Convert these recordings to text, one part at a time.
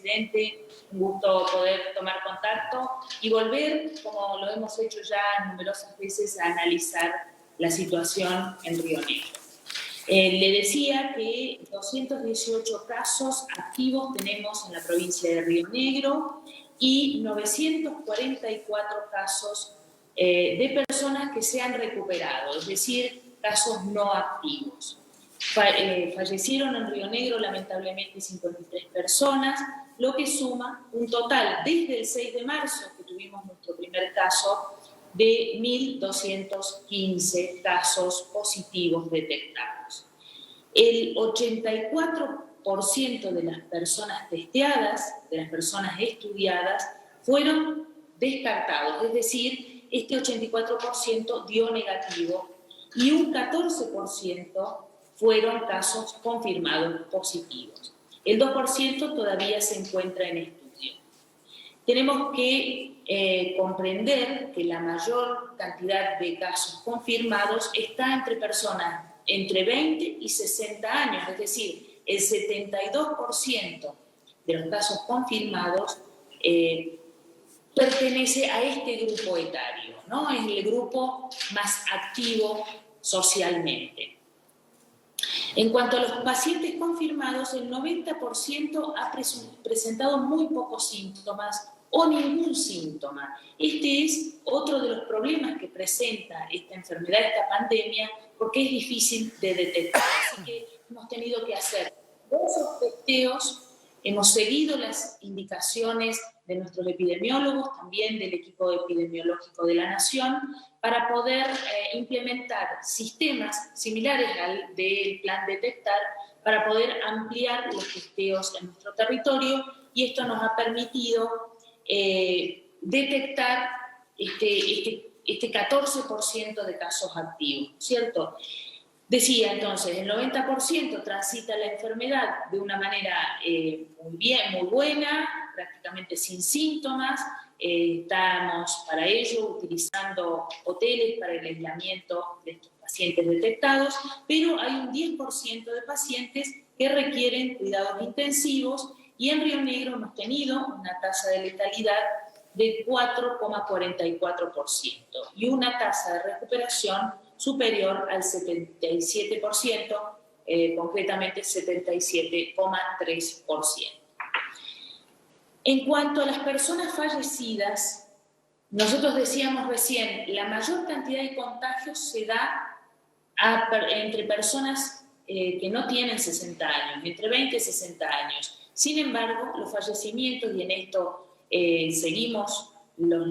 presidente. Un gusto poder tomar contacto y volver, como lo hemos hecho ya numerosas veces, a analizar la situación en Río Negro. Le decía que 218 casos activos tenemos en la provincia de Río Negro y 944 casos de personas que se han recuperado, es decir, casos no activos. Fallecieron en Río Negro lamentablemente 53 personas, lo que suma un total desde el 6 de marzo, que tuvimos nuestro primer caso, de 1.215 casos positivos detectados. El 84% de las personas testeadas, de las personas estudiadas, fueron descartados, es decir, este 84% dio negativo y un 14% fueron casos confirmados positivos. El 2% todavía se encuentra en estudio. Tenemos que comprender que la mayor cantidad de casos confirmados está entre personas entre 20 y 60 años, es decir, el 72% de los casos confirmados pertenece a este grupo etario, ¿no? Es el grupo más activo socialmente. En cuanto a los pacientes confirmados, el 90% ha presentado muy pocos síntomas o ningún síntoma. Este es otro de los problemas que presenta esta enfermedad, esta pandemia, porque es difícil de detectar. Así que hemos tenido que hacer diversos testeos, hemos seguido las indicaciones de nuestros epidemiólogos, también del equipo epidemiológico de la Nación, para poder implementar sistemas similares al del Plan Detectar, para poder ampliar los testeos en nuestro territorio, y esto nos ha permitido detectar este 14% de casos activos, ¿cierto? Decía entonces, el 90% transita la enfermedad de una manera muy bien, muy buena, prácticamente sin síntomas. Estamos para ello utilizando hoteles para el aislamiento de estos pacientes detectados, pero hay un 10% de pacientes que requieren cuidados intensivos y en Río Negro hemos tenido una tasa de letalidad de 4,44% y una tasa de recuperación superior al 77%, concretamente 77,3%. En cuanto a las personas fallecidas, nosotros decíamos recién, la mayor cantidad de contagios se da entre personas que no tienen 60 años, entre 20 y 60 años. Sin embargo, los fallecimientos, y en esto seguimos los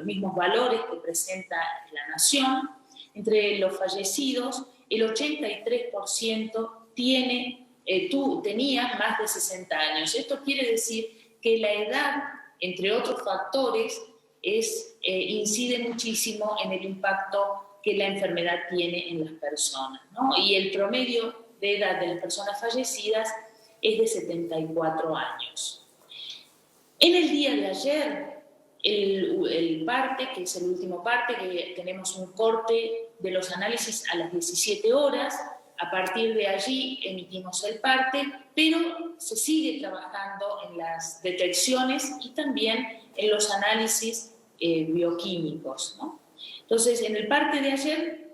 mismos valores que presenta la Nación, entre los fallecidos, el 83% tenía más de 60 años. Esto quiere decir que la edad, entre otros factores, incide muchísimo en el impacto que la enfermedad tiene en las personas, ¿no? Y el promedio de edad de las personas fallecidas es de 74 años. En el día de ayer, el parte, que es el último parte, que tenemos un corte de los análisis a las 17 horas, a partir de allí emitimos el parte, pero se sigue trabajando en las detecciones y también en los análisis bioquímicos, ¿no? Entonces, en el parte de ayer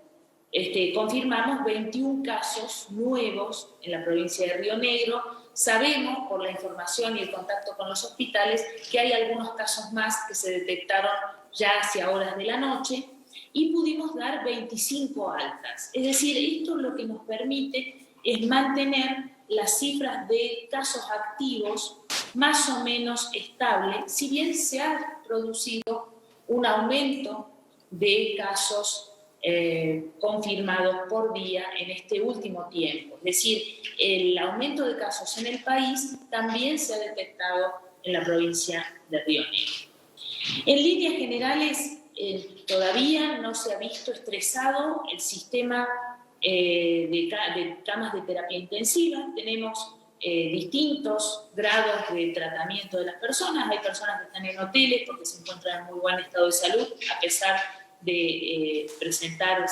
confirmamos 21 casos nuevos en la provincia de Río Negro. Sabemos, por la información y el contacto con los hospitales, que hay algunos casos más que se detectaron ya hacia horas de la noche y pudimos dar 25 altas. Es decir, esto lo que nos permite es mantener las cifras de casos activos más o menos estable, si bien se ha producido un aumento de casos confirmados por día en este último tiempo. Es decir, el aumento de casos en el país también se ha detectado en la provincia de Río Negro. En líneas generales, todavía no se ha visto estresado el sistema de camas de terapia intensiva. Tenemos distintos grados de tratamiento de las personas. Hay personas que están en hoteles porque se encuentran en muy buen estado de salud, a pesar de presentar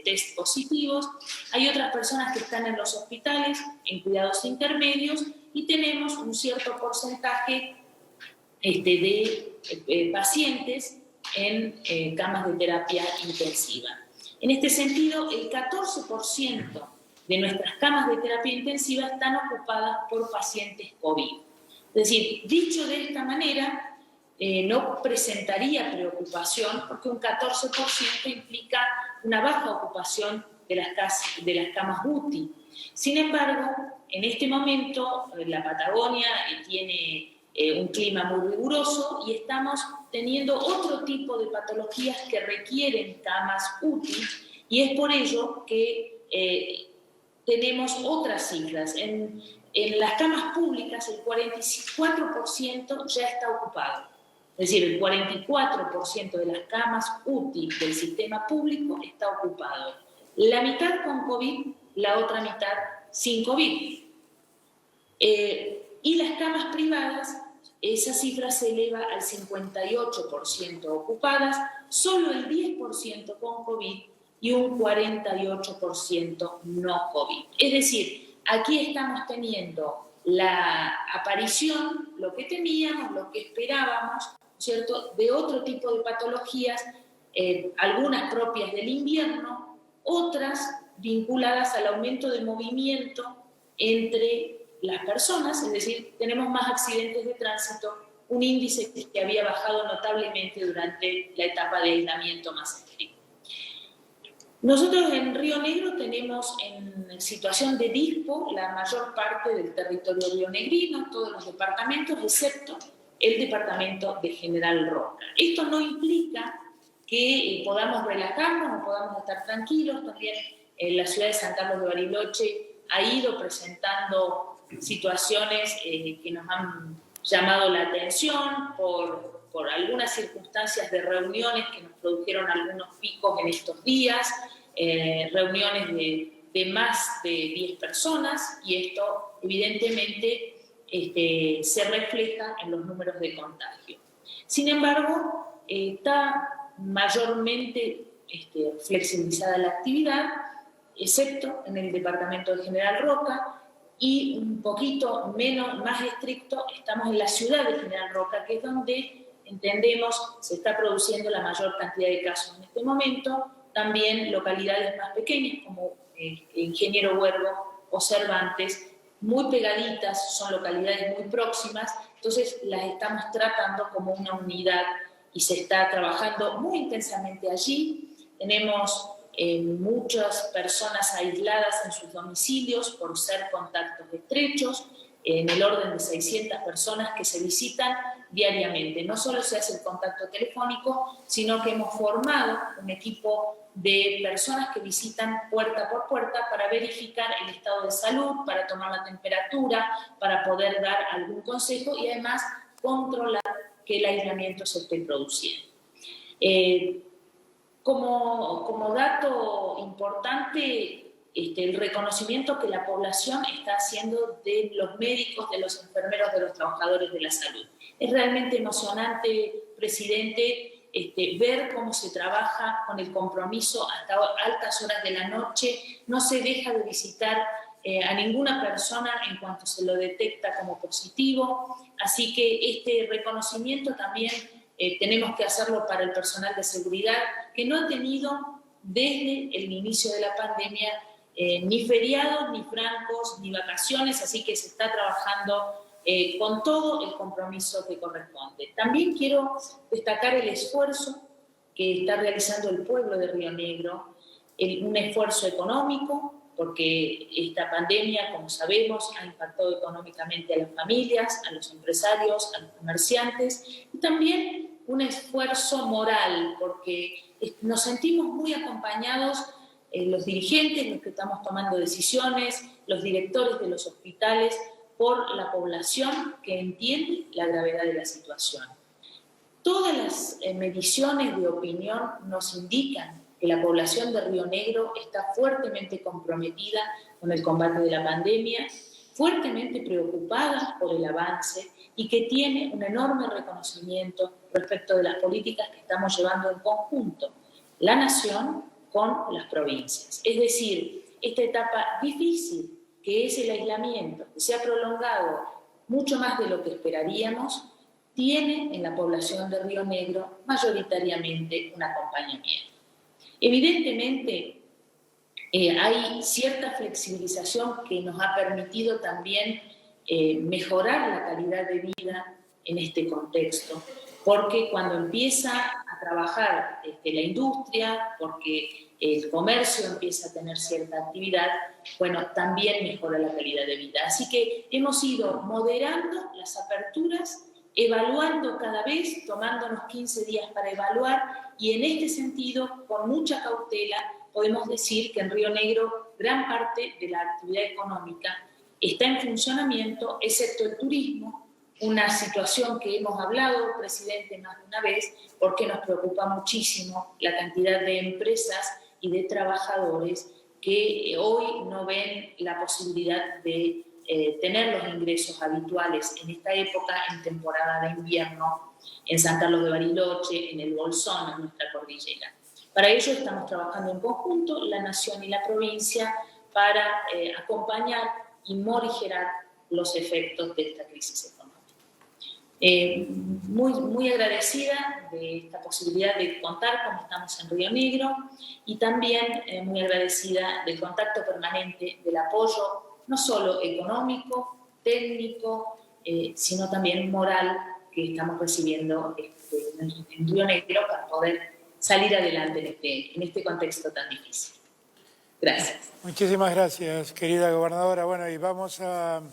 test positivos. Hay otras personas que están en los hospitales, en cuidados intermedios, y tenemos un cierto porcentaje de pacientes en camas de terapia intensiva. En este sentido, el 14% de nuestras camas de terapia intensiva están ocupadas por pacientes COVID. Es decir, dicho de esta manera, no presentaría preocupación porque un 14% implica una baja ocupación de las camas UTI. Sin embargo, en este momento la Patagonia tiene un clima muy riguroso y estamos teniendo otro tipo de patologías que requieren camas UTI y es por ello que tenemos otras cifras. En las camas públicas el 44% ya está ocupado. Es decir, el 44% de las camas UTI del sistema público está ocupado. La mitad con COVID, la otra mitad sin COVID. Y las camas privadas, esa cifra se eleva al 58% ocupadas, solo el 10% con COVID y un 48% no COVID. Es decir, aquí estamos teniendo la aparición, lo que temíamos, lo que esperábamos, ¿cierto?, de otro tipo de patologías, algunas propias del invierno, otras vinculadas al aumento de movimiento entre las personas, es decir, tenemos más accidentes de tránsito, un índice que había bajado notablemente durante la etapa de aislamiento más estricto. Nosotros en Río Negro tenemos en situación de DISPO la mayor parte del territorio rionegrino, todos los departamentos, excepto el departamento de General Roca. Esto no implica que podamos relajarnos o podamos estar tranquilos. También la ciudad de San Carlos de Bariloche ha ido presentando situaciones que nos han llamado la atención por algunas circunstancias de reuniones que nos produjeron algunos picos en estos días, reuniones de más de 10 personas, y esto evidentemente se refleja en los números de contagio. Sin embargo, está mayormente flexibilizada la actividad, excepto en el departamento de General Roca, y un poquito más estricto estamos en la ciudad de General Roca, que es donde entendemos se está produciendo la mayor cantidad de casos en este momento. También localidades más pequeñas como Ingeniero Huergo o Cervantes, muy pegaditas, son localidades muy próximas, entonces las estamos tratando como una unidad y se está trabajando muy intensamente allí. Tenemos muchas personas aisladas en sus domicilios por ser contactos estrechos, en el orden de 600 personas que se visitan diariamente. No solo se hace el contacto telefónico, sino que hemos formado un equipo de personas que visitan puerta por puerta para verificar el estado de salud, para tomar la temperatura, para poder dar algún consejo y además controlar que el aislamiento se esté produciendo. Como dato importante, el reconocimiento que la población está haciendo de los médicos, de los enfermeros, de los trabajadores de la salud. Es realmente emocionante, presidente, ver cómo se trabaja con el compromiso hasta altas horas de la noche. No se deja de visitar a ninguna persona en cuanto se lo detecta como positivo. Así que este reconocimiento también tenemos que hacerlo para el personal de seguridad, que no ha tenido desde el inicio de la pandemia ni feriados, ni francos, ni vacaciones, así que se está trabajando con todo el compromiso que corresponde. También quiero destacar el esfuerzo que está realizando el pueblo de Río Negro, un esfuerzo económico, porque esta pandemia, como sabemos, ha impactado económicamente a las familias, a los empresarios, a los comerciantes, y también un esfuerzo moral, porque nos sentimos muy acompañados los dirigentes, los que estamos tomando decisiones, los directores de los hospitales, por la población que entiende la gravedad de la situación. Todas las mediciones de opinión nos indican que la población de Río Negro está fuertemente comprometida con el combate de la pandemia, fuertemente preocupada por el avance y que tiene un enorme reconocimiento respecto de las políticas que estamos llevando en conjunto, la nación con las provincias. Es decir, esta etapa difícil que es el aislamiento, que se ha prolongado mucho más de lo que esperaríamos, tiene en la población de Río Negro mayoritariamente un acompañamiento. Evidentemente, hay cierta flexibilización que nos ha permitido también mejorar la calidad de vida en este contexto, porque cuando empieza a trabajar la industria, porque el comercio empieza a tener cierta actividad, bueno, también mejora la calidad de vida. Así que hemos ido moderando las aperturas, evaluando cada vez, tomándonos 15 días para evaluar, y en este sentido, con mucha cautela, podemos decir que en Río Negro gran parte de la actividad económica está en funcionamiento, excepto el turismo, una situación que hemos hablado, presidente, más de una vez, porque nos preocupa muchísimo la cantidad de empresas y de trabajadores que hoy no ven la posibilidad de tener los ingresos habituales en esta época, en temporada de invierno, en San Carlos de Bariloche, en el Bolsón, en nuestra cordillera. Para ello estamos trabajando en conjunto, la Nación y la provincia, para acompañar y morigerar los efectos de esta crisis económica. Muy agradecida de esta posibilidad de contar como estamos en Río Negro, y también muy agradecida del contacto permanente, del apoyo no solo económico, técnico, sino también moral que estamos recibiendo en Río Negro para poder salir adelante en este contexto tan difícil. Gracias. Muchísimas gracias, querida gobernadora. Bueno, y vamos a